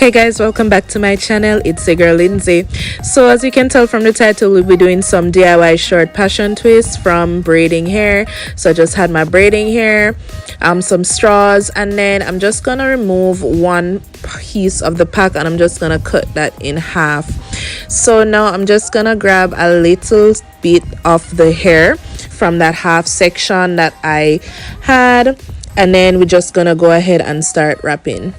Hey guys, welcome back to my channel. It's your girl Lindsey. So as you can tell from the title, we'll be doing some DIY short passion twists from braiding hair. So I just had my braiding hair, some straws, and then I'm just gonna remove one piece of the pack and I'm just gonna cut that in half. So now I'm just gonna grab a little bit of the hair from that half section that I had, and then we're just gonna go ahead and start wrapping.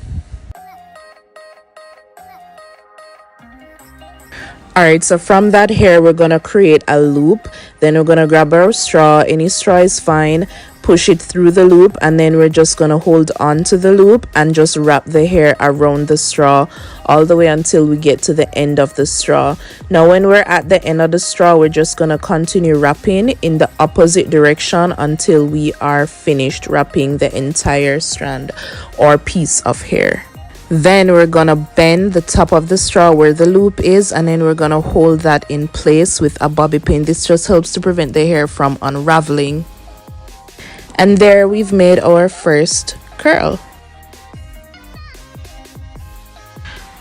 Alright, so from that hair we're gonna create a loop. Then we're gonna grab our straw, any straw is fine, push it through the loop, and then we're just gonna hold on to the loop and just wrap the hair around the straw all the way until we get to the end of the straw. Now when we're at the end of the straw, we're just gonna continue wrapping in the opposite direction until we are finished wrapping the entire strand or piece of hair. Then we're gonna bend the top of the straw where the loop is, and then we're gonna hold that in place with a bobby pin. This just helps to prevent the hair from unraveling. And there we've made our first curl.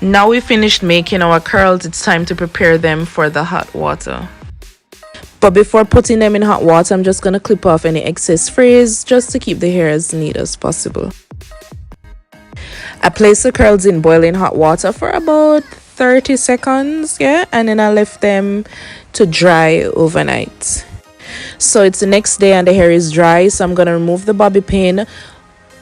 Now we finished making our curls, it's time to prepare them for the hot water. But before putting them in hot water, I'm just gonna clip off any excess frays just to keep the hair as neat as possible. I placed the curls in boiling hot water for about 30 seconds, and then I left them to dry overnight. So it's the next day and the hair is dry, so I'm gonna remove the bobby pin,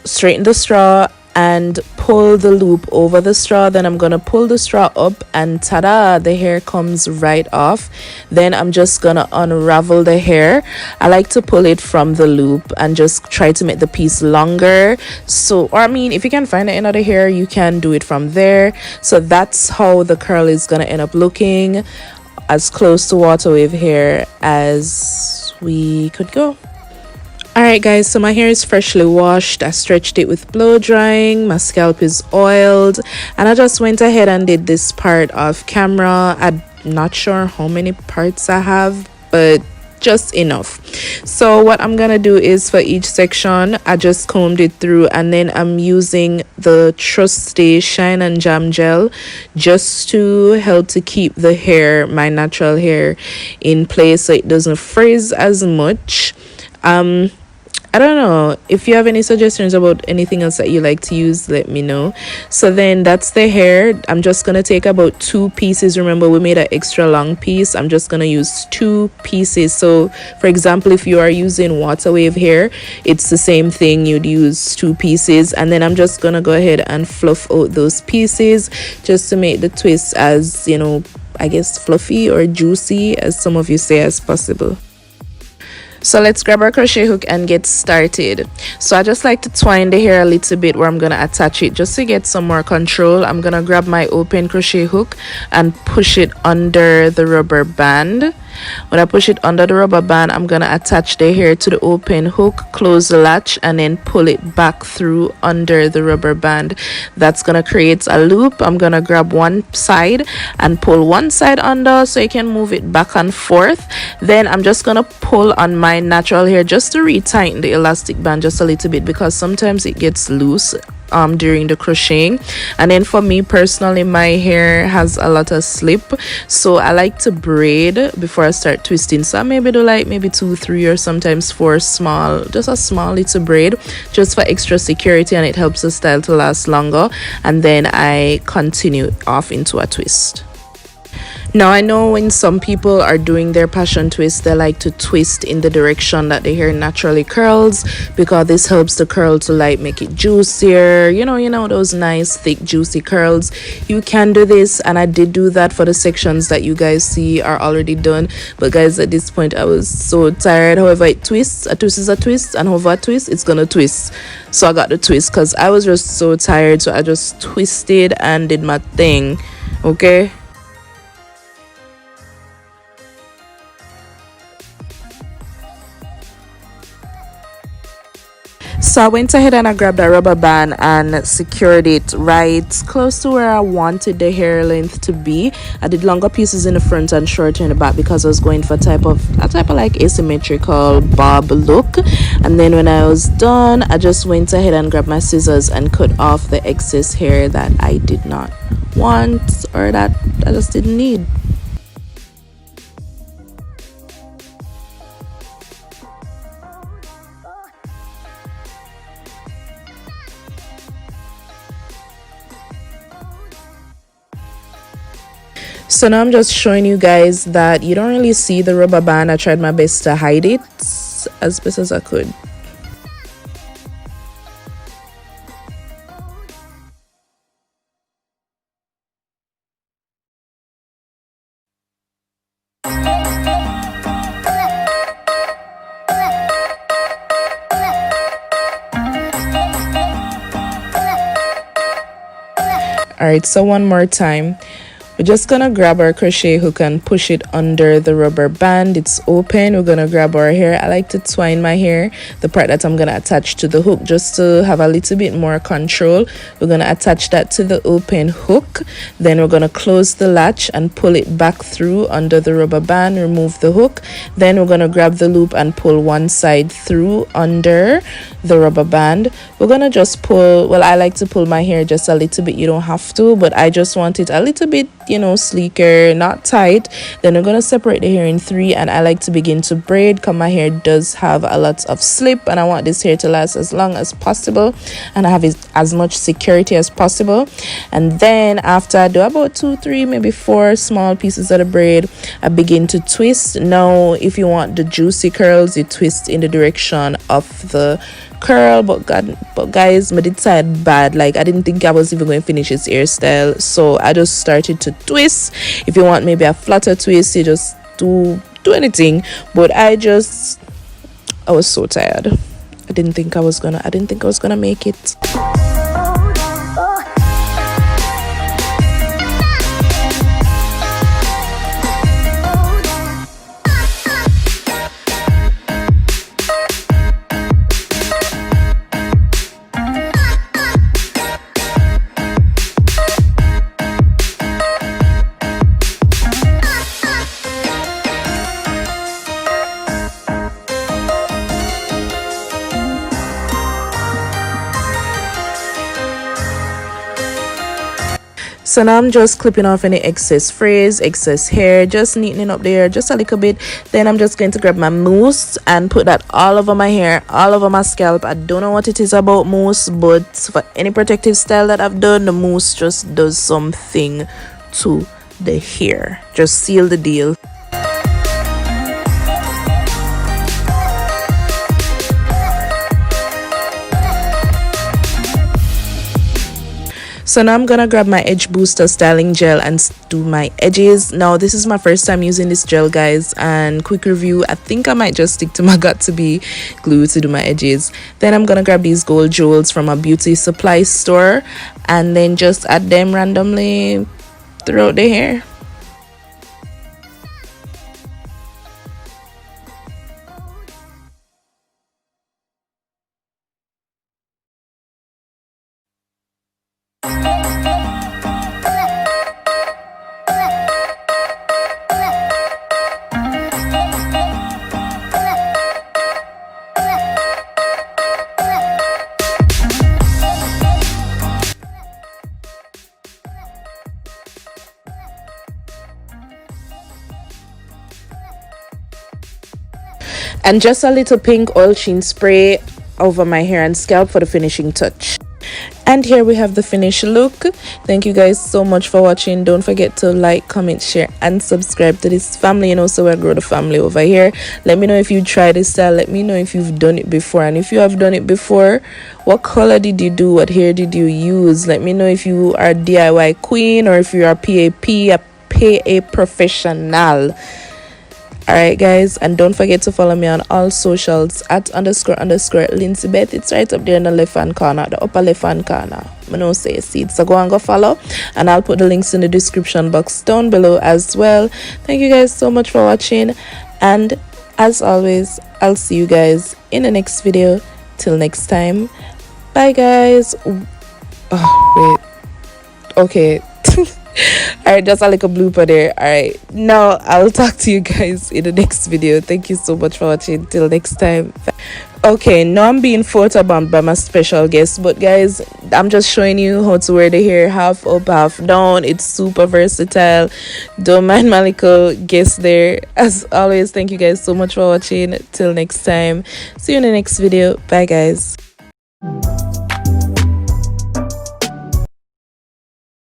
straighten the straw, and pull the loop over the straw. Then I'm gonna pull the straw up, and ta-da, the hair comes right off. Then I'm just gonna unravel the hair. I like to pull it from the loop and just try to make the piece longer. So, or I mean, if you can find the end of the hair, you can do it from there. So that's how the curl is gonna end up looking, as close to water wave hair as we could go. Alright guys, so my hair is freshly washed. I stretched it with blow drying, my scalp is oiled, and I just went ahead and did this part off camera. I'm not sure how many parts I have, but just enough. So what I'm gonna do is for each section I just combed it through, and then I'm using the trusty Shine N Jam Gel just to help to keep the hair, my natural hair, in place so it doesn't frizz as much. I don't know, if you have any suggestions about anything else that you like to use, let me know. So then that's the hair. I'm just gonna take about 2 pieces. Remember, we made an extra long piece. I'm just gonna use 2 pieces. So for example, if you are using water wave hair, it's the same thing, you'd use 2 pieces. And then I'm just gonna go ahead and fluff out those pieces just to make the twist as, you know, I guess fluffy or juicy, as some of you say, as possible. So let's grab our crochet hook and get started. So I just like to twine the hair a little bit where I'm gonna attach it just to get some more control. I'm gonna grab my open crochet hook and push it under the rubber band. When I push it under the rubber band, I'm gonna attach the hair to the open hook, close the latch, and then pull it back through under the rubber band. That's gonna create a loop. I'm gonna grab one side and pull one side under so you can move it back and forth. Then I'm just gonna pull on my natural hair just to retighten the elastic band just a little bit, because sometimes it gets loose during the crocheting. And then for me personally, my hair has a lot of slip, so I like to braid before I start twisting. So I maybe do like maybe 2, 3, or sometimes 4 small, just a small little braid, just for extra security, and it helps the style to last longer. And then I continue off into a twist. Now I know when some people are doing their passion twist, they like to twist in the direction that the hair naturally curls, because this helps the curl to like make it juicier, you know those nice thick juicy curls. You can do this, and I did do that for the sections that you guys see are already done. But guys, at this point I was so tired. However it twists, a twist is a twist, and however I twist, it's gonna twist. So I got the twist because I was just so tired, so I just twisted and did my thing. Okay, so I went ahead and I grabbed a rubber band and secured it right close to where I wanted the hair length to be. I did longer pieces in the front and shorter in the back because I was going for a type of like asymmetrical bob look. And then when I was done, I just went ahead and grabbed my scissors and cut off the excess hair that I did not want or that I just didn't need. So now I'm just showing you guys that you don't really see the rubber band. I tried my best to hide it as best as I could. Alright, so one more time. We're just gonna grab our crochet hook and push it under the rubber band. It's open. We're gonna grab our hair. I like to twine my hair, the part that I'm gonna attach to the hook, just to have a little bit more control. We're gonna attach that to the open hook. Then we're gonna close the latch and pull it back through under the rubber band. Remove the hook. Then we're gonna grab the loop and pull one side through under the rubber band. We're gonna just pull, well, I like to pull my hair just a little bit. You don't have to, but I just want it a little bit, you know, sleeker, not tight. Then we're gonna separate the hair in 3, and I like to begin to braid because my hair does have a lot of slip, and I want this hair to last as long as possible and I have as much security as possible. And then after I do about 2, 3, maybe 4 small pieces of the braid, I begin to twist. Now if you want the juicy curls, you twist in the direction of the curl, but guys, I did side bad. Like, I didn't think I was even going to finish his hairstyle, so I just started to twist. If you want maybe a flatter twist, you just do anything, but I was so tired. I didn't think I was gonna make it. So now I'm just clipping off any excess frays, excess hair, just neatening up the hair just a little bit. Then I'm just going to grab my mousse and put that all over my hair, all over my scalp. I don't know what it is about mousse, but for any protective style that I've done, the mousse just does something to the hair. Just seal the deal. So now I'm gonna grab my edge booster styling gel and do my edges. Now this is my first time using this gel, guys, and quick review, I think I might just stick to my got2b glue to do my edges. Then I'm gonna grab these gold jewels from a beauty supply store and then just add them randomly throughout the hair. And just a little pink oil sheen spray over my hair and scalp for the finishing touch. And here we have the finished look. Thank you guys so much for watching. Don't forget to like, comment, share and subscribe to this family, and also I grow the family over here. Let me know if you try this style. Let me know if you've done it before, and if you have done it before, what color did you do, what hair did you use? Let me know if you are DIY queen or if you are a PA professional. Alright guys, and don't forget to follow me on all socials at __ Lindsey Beth. It's right up there in the left hand corner, the upper left hand corner. I know say you see it, so go and go follow, and I'll put the links in the description box down below as well. Thank you guys so much for watching, and as always, I'll see you guys in the next video. Till next time, bye guys. Oh wait, okay. All right, just a little blooper there. All right, now I'll talk to you guys in the next video. Thank you so much for watching. Till next time. Okay, now I'm being photobombed by my special guest, but guys, I'm just showing you how to wear the hair half up, half down. It's super versatile. Don't mind my little guest there. As always, thank you guys so much for watching. Till next time, see you in the next video. Bye guys.